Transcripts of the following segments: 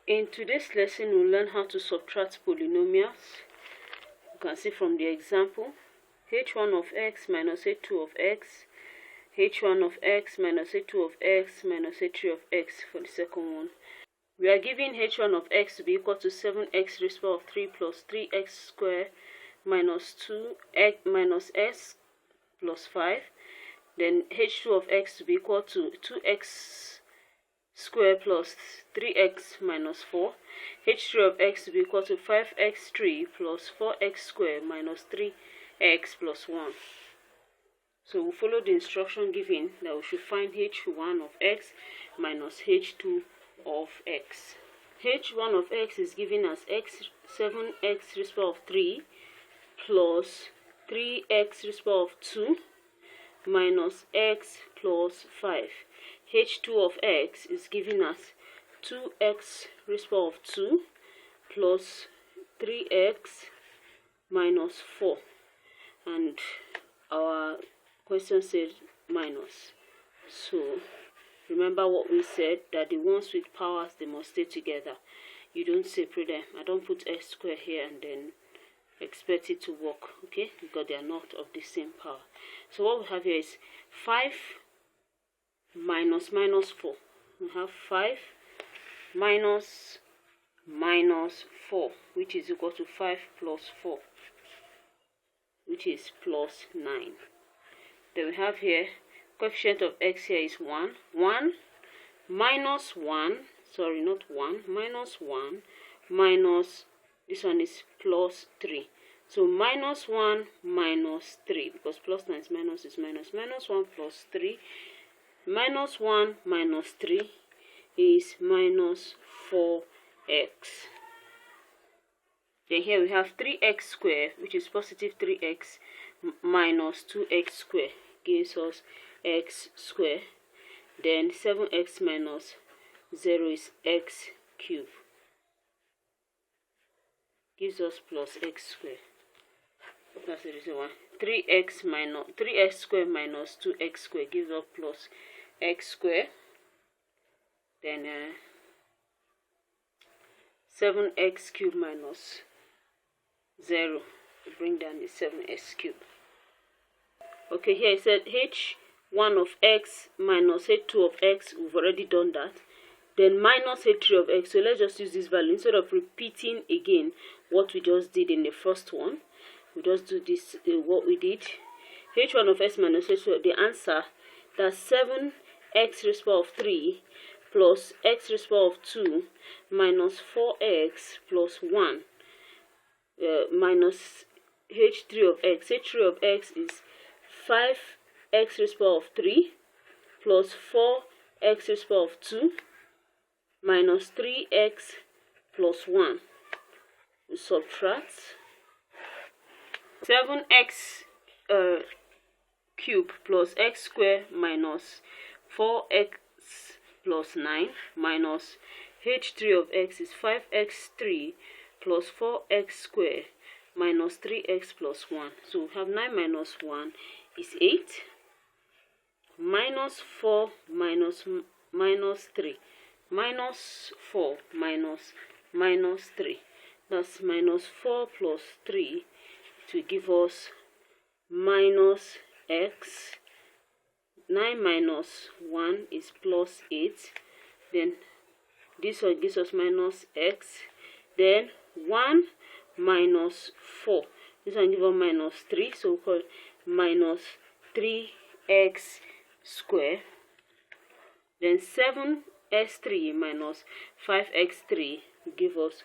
In today's lesson, we'll learn how to subtract polynomials. You can see from the example, h1 of x minus h2 of x, h1 of x minus h2 of x minus h3 of x for the second one. We are given h1 of x to be equal to 7x raised to the power of 3 plus 3x squared minus 2x minus s plus 5. Then h2 of x to be equal to 2x square plus 3x minus 4, h3 of x to be equal to 5x3 plus 4x squared minus 3x plus 1. So we'll follow the instruction given that we should find h1 of x minus h2 of x. h1 of x is given as 7x raised to the power of 3 plus 3x raised to the power of 2 minus x plus 5. h2 of x is given as 2x raised to the power of 2 plus 3x minus 4, and our question said minus. So remember what we said, that the ones with powers, they must stay together. You don't separate them. I don't put x squared here and then expect it to work, okay, because they are not of the same power. So what we have here is 5 minus 4. We have 5 minus 4, which is equal to 5 plus 4, which is plus 9. Then we have here, coefficient of x here is 1. 1 minus 1, sorry, not 1, minus 1 minus, this one is plus 3. So minus 1 minus 3, because plus times minus is minus. Minus 1 plus 3. Minus 1 minus 3 is minus 4x. Then here we have 3x squared, which is positive 3x minus 2x squared, gives us x squared. Then 7x minus 0 is x cubed, gives us plus x squared. That's the reason why. 3x squared minus 2x squared gives us plus x squared. Then 7x cubed minus 0 to bring down the 7x cubed. Okay, here it said h1 of x minus h2 of x. We've already done that. Then minus h3 of x. So let's just use this value instead of repeating again what we just did in the first one. We just do this, what we did. h1 of x minus h2, the answer, that's 7x raised to the power of 3 plus x raised to the power of 2 minus 4x plus 1 minus h3 of x. h3 of x is 5x raised to the power of 3 plus 4x raised to the power of 2 minus 3x plus 1. We subtract 7x cubed plus x squared minus 4x plus 9 minus h3 of x is 5x3 plus 4x squared minus 3x plus 1. So we have 9 minus 1 is 8, minus 4 minus 3, minus 4 minus 3. That's minus 4 plus 3 to give us minus x. 9 minus 1 is plus 8. Then this one gives us minus x. Then 1 minus 4. This one gives us minus 3. So we call minus 3x squared. Then 7x3 minus 5x3 give us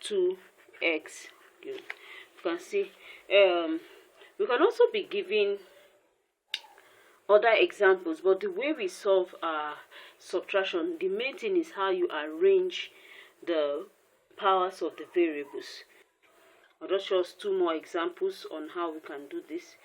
2x cubed. You can see we can also be given other examples, but the way we solve subtraction, the main thing is how you arrange the powers of the variables. I'll just show us 2 more examples on how we can do this.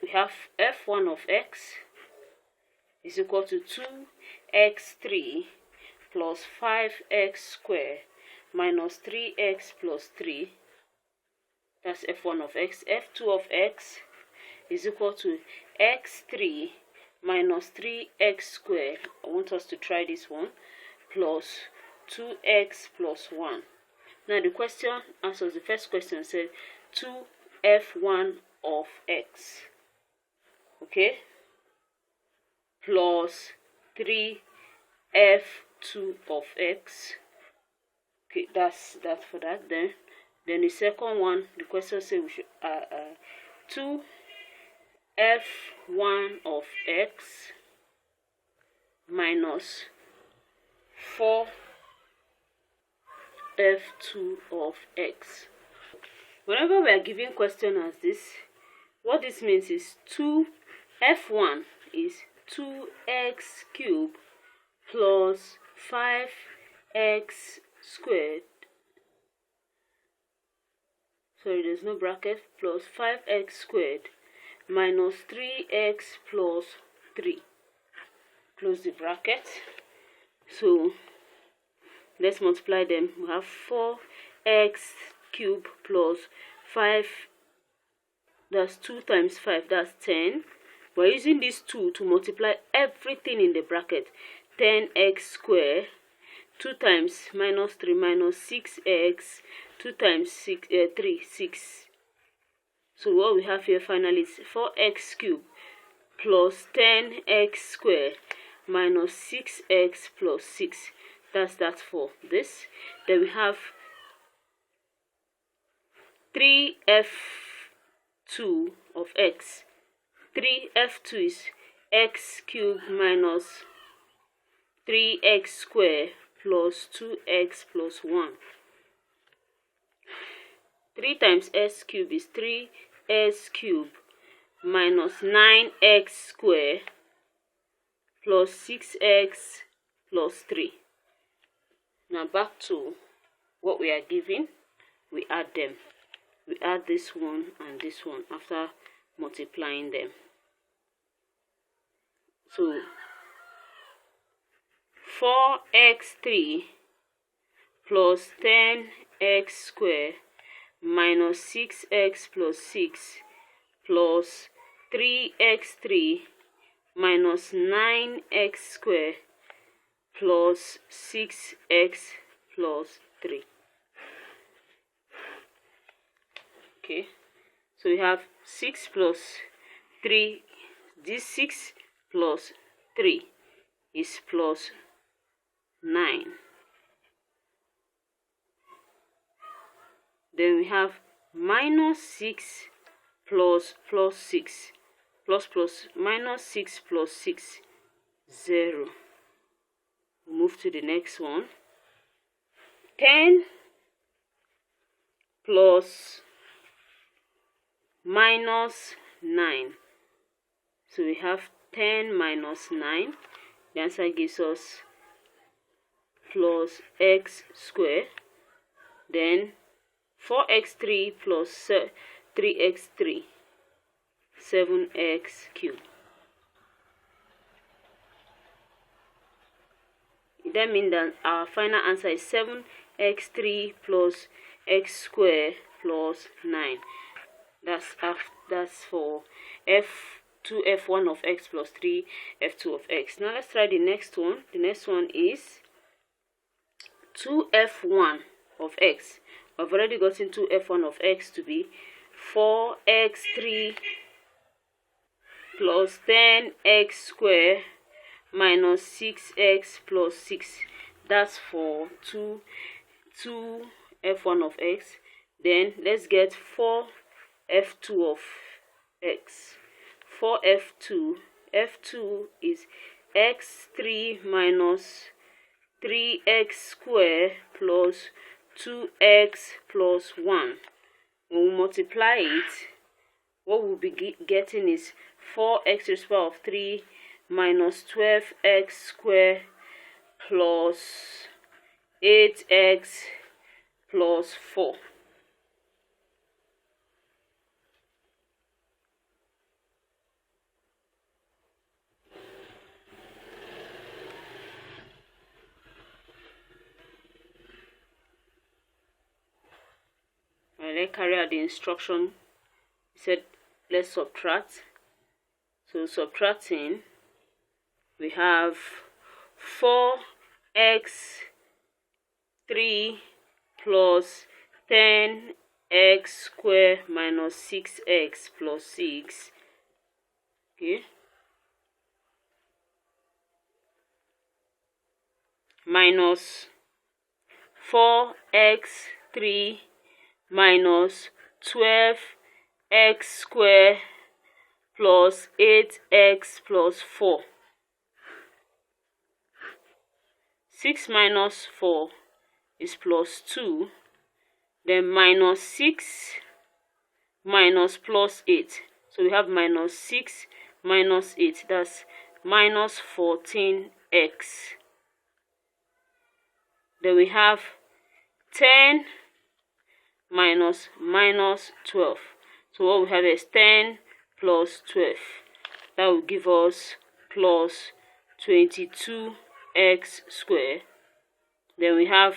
We have f1 of x is equal to 2x3 plus 5x squared minus 3x plus 3. That's f1 of x. f2 of x is equal to x3 minus 3x squared. I want us to try this one, plus 2x plus 1. Now the question answers the first question said 2f1 of x, okay, plus 3f2 of x. Okay, that's for that. Then the second one, the question says we should 2f1 of x minus 4f2 of x. Whenever we are giving question as this, what this means is f1 is 2x cubed plus 5x squared. Sorry, there's no bracket. Plus 5x squared minus 3x plus 3. Close the bracket. So let's multiply them. We have 4x cubed plus 5. That's 2 times 5. That's 10. We're using this 2 to multiply everything in the bracket. 10x squared. 2 times minus 3 minus 6x. 2 times 3, 6. So what we have here finally is 4x cubed plus 10x squared minus 6x plus 6. That's that for this. Then we have 3f2 of x. 3f2 is x cubed minus 3x squared plus 2x plus 1. 3 times s cubed is 3s cubed minus 9x squared plus 6x plus 3. Now back to what we are given. We add them. We add this one and this one after multiplying them. So 4x3 plus 10x squared minus 6x plus 6 plus 3x3 minus 9x squared plus 6x plus 3. Okay, so we have 6 plus 3. This 6 plus 3 is plus 9. Then we have minus 6 plus 6 plus minus 6 plus 6, 0. Move to the next one. 10 plus minus 9. So we have 10 minus 9. The answer gives us plus x squared. Then 4x3 plus 3x3, 7x cubed. That means that our final answer is 7x3 plus x squared plus 9. That's for f1 of x plus 3f2 of x. Now let's try the next one. The next one is 2f1 of x. I've already gotten 2f1 of x to be 4x3 plus 10x squared minus 6x plus 6. That's for 2f1 of x. Then let's get 4f2 of x. 4f2. f2 is x3 minus 3x squared plus 2x plus 1. When we multiply it, what we'll be getting is 4x to the power of 3 minus 12x squared plus 8x plus 4. Let's carry out the instruction. It said let's subtract. So subtracting, we have 4x 3 plus 10x squared minus 6x plus 6. Okay. Minus 4x3 minus 12x squared plus 8x plus 4. 6 minus 4 is plus 2. Then minus 6 minus plus 8. So we have minus 6 minus 8. That's minus 14x. Then we have 10 minus 12. So what we have is 10 plus 12. That will give us plus 22x squared. Then we have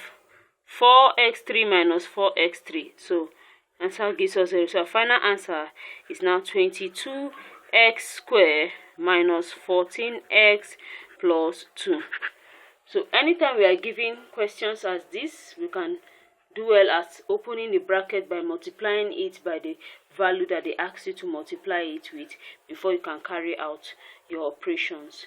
4x3 minus 4x3. So answer gives us 0. So our final answer is now 22x squared minus 14x plus 2. So anytime we are given questions as this, we can do well at opening the bracket by multiplying it by the value that they ask you to multiply it with before you can carry out your operations.